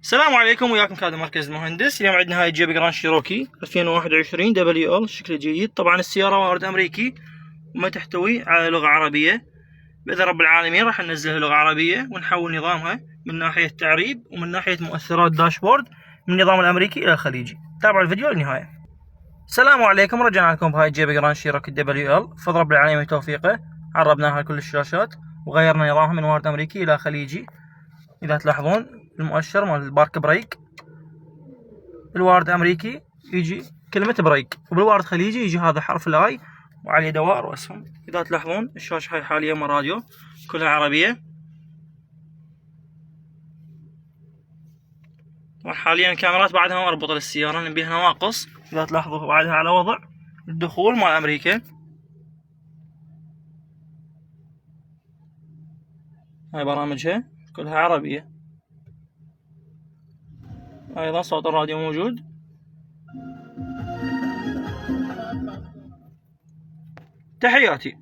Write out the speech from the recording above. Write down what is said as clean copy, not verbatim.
السلام عليكم، وياكم كادر مركز المهندس. اليوم عندنا هاي جيب جراند شيروكي 2021 WL، شكله جيد. طبعا السيارة وارد أمريكي وما تحتوي على لغة عربية. بإذن رب العالمين راح ننزلها لغة عربية ونحول نظامها من ناحية تعريب ومن ناحية مؤثرات داشبورد من النظام الأمريكي إلى الخليجي. تابعوا الفيديو للنهاية. السلام عليكم، رجعنا لكم بهاي جيب جراند شيروكي WL. بفضل رب العالمين وتوفيقه عربناها لكل الشاشات وغيرنا نظامها من وارد أمريكي إلى خليجي. إذا تلاحظون المؤشر مال البارك بريك، بالوارد امريكي يجي كلمة بريك، وبالوارد خليجي يجي هذا حرف الاي وعليه دوائر واسهم. اذا تلاحظون الشاشة هاي حاليا مال راديو كلها عربية. وحاليا الكاميرات بعدها مربوطة للسيارة، نبيها نواقص. اذا تلاحظوا بعدها على وضع الدخول مال امريكا. هاي برامجها كلها عربية. ايضا صوت الراديو موجود. تحياتي.